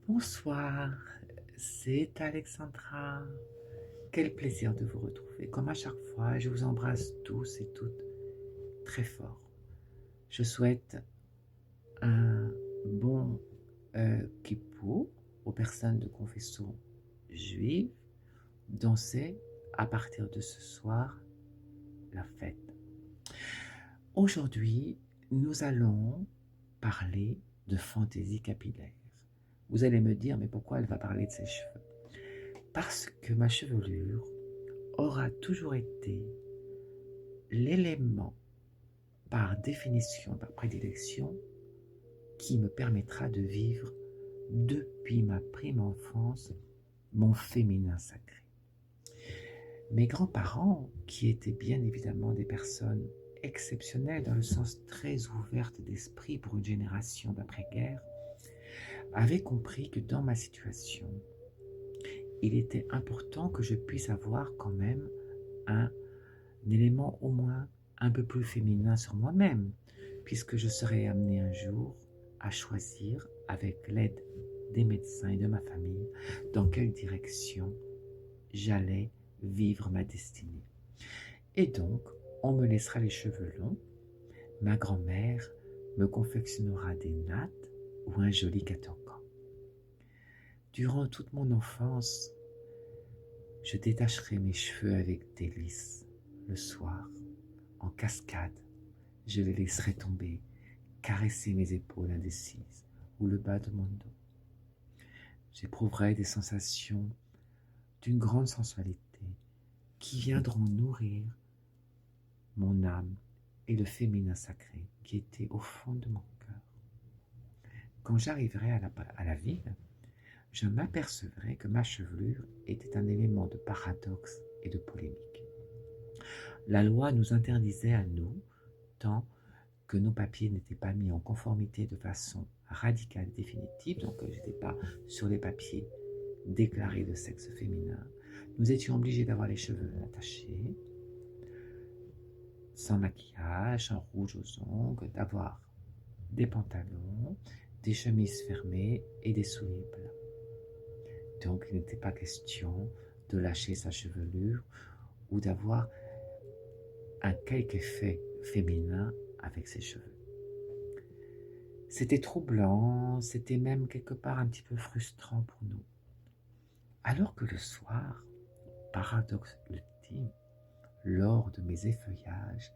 Bonsoir, c'est Alexandra. Quel plaisir de vous retrouver. Comme à chaque fois, je vous embrasse tous et toutes très fort. Je souhaite un bon Kippour aux personnes de confession juive dont c'est à partir de ce soir la fête. Aujourd'hui, nous allons parler de fantaisie capillaire. Vous allez me dire, mais pourquoi elle va parler de ses cheveux? Parce que ma chevelure aura toujours été l'élément par définition, par prédilection, qui me permettra de vivre depuis ma prime enfance mon féminin sacré. Mes grands-parents, qui étaient bien évidemment des personnes exceptionnelles dans le sens très ouverte d'esprit pour une génération d'après-guerre, avaient compris que dans ma situation, il était important que je puisse avoir quand même un élément au moins un peu plus féminin sur moi-même, puisque je serai amené un jour à choisir, avec l'aide des médecins et de ma famille, dans quelle direction j'allais vivre ma destinée. Et donc, on me laissera les cheveux longs, ma grand-mère me confectionnera des nattes ou un joli catogan. Durant toute mon enfance, je détacherai mes cheveux avec délice le soir, en cascade. Je les laisserai tomber, caresser mes épaules indécises ou le bas de mon dos. J'éprouverai des sensations d'une grande sensualité qui viendront nourrir mon âme et le féminin sacré qui était au fond de mon cœur. Quand j'arriverai à la ville, je m'apercevrai que ma chevelure était un élément de paradoxe et de polémique. La loi nous interdisait à nous, tant que nos papiers n'étaient pas mis en conformité de façon radicale et définitive, donc je n'étais pas sur les papiers déclarés de sexe féminin. Nous étions obligés d'avoir les cheveux attachés, sans maquillage, sans rouge aux ongles, d'avoir des pantalons, des chemises fermées et des souliers blancs. Donc il n'était pas question de lâcher sa chevelure ou d'avoir un quelque effet féminin avec ses cheveux. C'était troublant, c'était même quelque part un petit peu frustrant pour nous. Alors que le soir, paradoxe ultime, lors de mes effeuillages,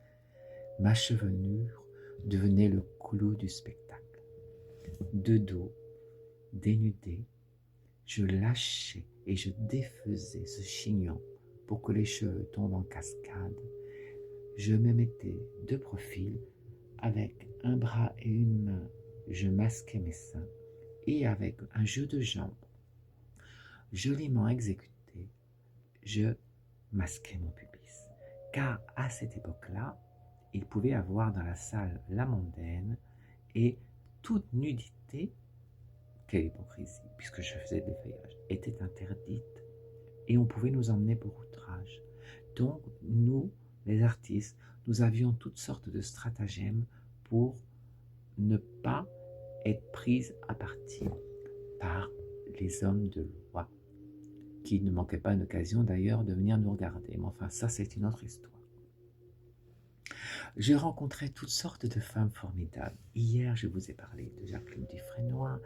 ma chevelure devenait le clou du spectacle. De dos, dénudé, je lâchais et je défaisais ce chignon pour que les cheveux tombent en cascade. Je me mettais de profil avec un bras et une main, je masquais mes seins et avec un jeu de jambes joliment exécuté, je masquais mon pubis. Car à cette époque-là, il pouvait y avoir dans la salle la mondaine et toute nudité, quelle hypocrisie, puisque je faisais des feuillages, était interdite et on pouvait nous emmener pour outrage. Donc nous, les artistes, nous avions toutes sortes de stratagèmes pour ne pas être prises à partie par les hommes de loi, qui ne manquaient pas une occasion d'ailleurs de venir nous regarder. Mais enfin, ça, c'est une autre histoire. J'ai rencontré toutes sortes de femmes formidables. Hier, je vous ai parlé de Jacqueline Dufresnoy,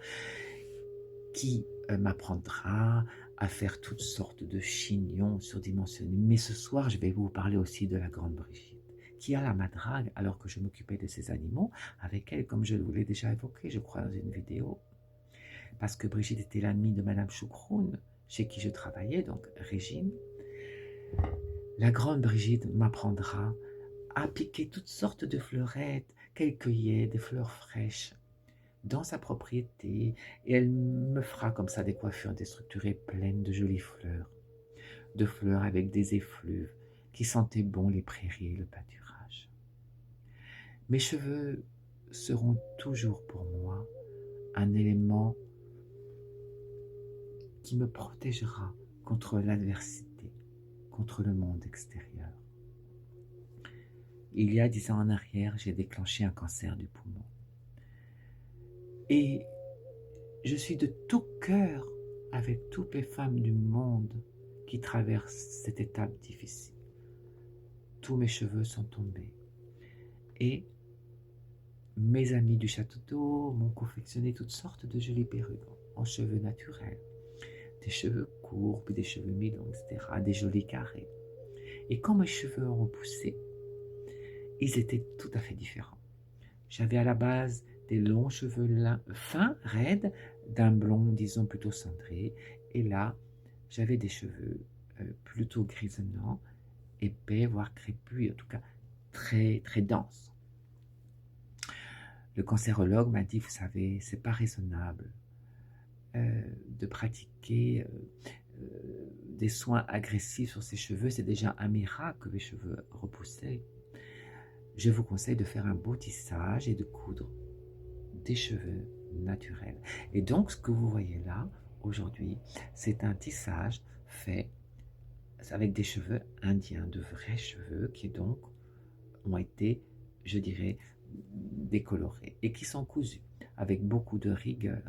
qui m'apprendra à faire toutes sortes de chignons surdimensionnés. Mais ce soir, je vais vous parler aussi de la grande Brigitte, qui a la madrague alors que je m'occupais de ces animaux avec elle, comme je vous l'ai déjà évoqué, je crois, dans une vidéo. Parce que Brigitte était l'amie de Madame Choucroune, chez qui je travaillais, donc Régine. La grande Brigitte m'apprendra à piquer toutes sortes de fleurettes qu'elle cueillait, des fleurs fraîches, dans sa propriété, et elle me fera comme ça des coiffures déstructurées pleines de jolies fleurs, de fleurs avec des effluves qui sentaient bon les prairies et le pâturage. Mes cheveux seront toujours pour moi un élément qui me protégera contre l'adversité, contre le monde extérieur. Il y a 10 ans en arrière, j'ai déclenché un cancer du poumon. Et je suis de tout cœur avec toutes les femmes du monde qui traversent cette étape difficile. Tous mes cheveux sont tombés. Et mes amis du château d'eau m'ont confectionné toutes sortes de jolies perruques en cheveux naturels. Des cheveux courts, puis des cheveux mi-longs, etc. Des jolis carrés. Et quand mes cheveux ont repoussé, ils étaient tout à fait différents. J'avais à la base des longs cheveux fins, raides, d'un blond, disons, plutôt cendré. Et là, j'avais des cheveux plutôt grisonnants, épais, voire crépus, en tout cas très, très denses. Le cancérologue m'a dit, vous savez, c'est pas raisonnable de pratiquer des soins agressifs sur ses cheveux. C'est déjà un miracle que les cheveux repoussaient. Je vous conseille de faire un beau tissage et de coudre des cheveux naturels. Et donc, ce que vous voyez là, aujourd'hui, c'est un tissage fait avec des cheveux indiens, de vrais cheveux qui donc ont été, je dirais, décolorés et qui sont cousus avec beaucoup de rigueur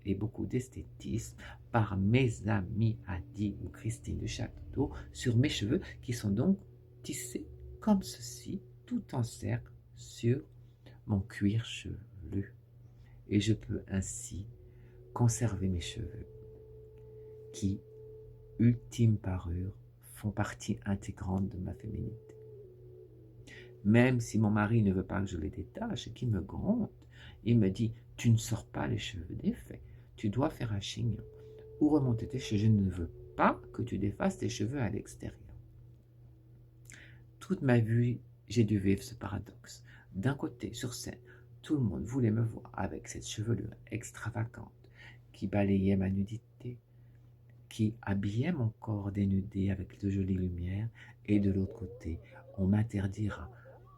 et beaucoup d'esthétisme par mes amis Adi ou Christine de Château sur mes cheveux qui sont donc tissés comme ceci, tout en cercle sur mon cuir chevelu. Et je peux ainsi conserver mes cheveux qui, ultime parure, font partie intégrante de ma féminité. Même si mon mari ne veut pas que je les détache et qu'il me gronde, il me dit « Tu ne sors pas les cheveux défaits, tu dois faire un chignon ou remonter tes cheveux. Je ne veux pas que tu défasses tes cheveux à l'extérieur. » Toute ma vie, j'ai dû vivre ce paradoxe. D'un côté, sur scène, tout le monde voulait me voir avec cette chevelure extravagante qui balayait ma nudité, qui habillait mon corps dénudé avec de jolies lumières, et de l'autre côté, on m'interdira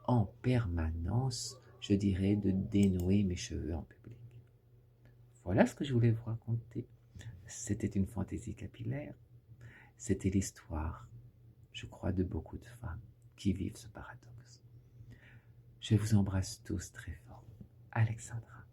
en permanence, je dirais, de dénouer mes cheveux en public. Voilà ce que je voulais vous raconter. C'était une fantaisie capillaire. C'était l'histoire, je crois, de beaucoup de femmes qui vivent ce paradoxe. Je vous embrasse tous très fort. Alexandra.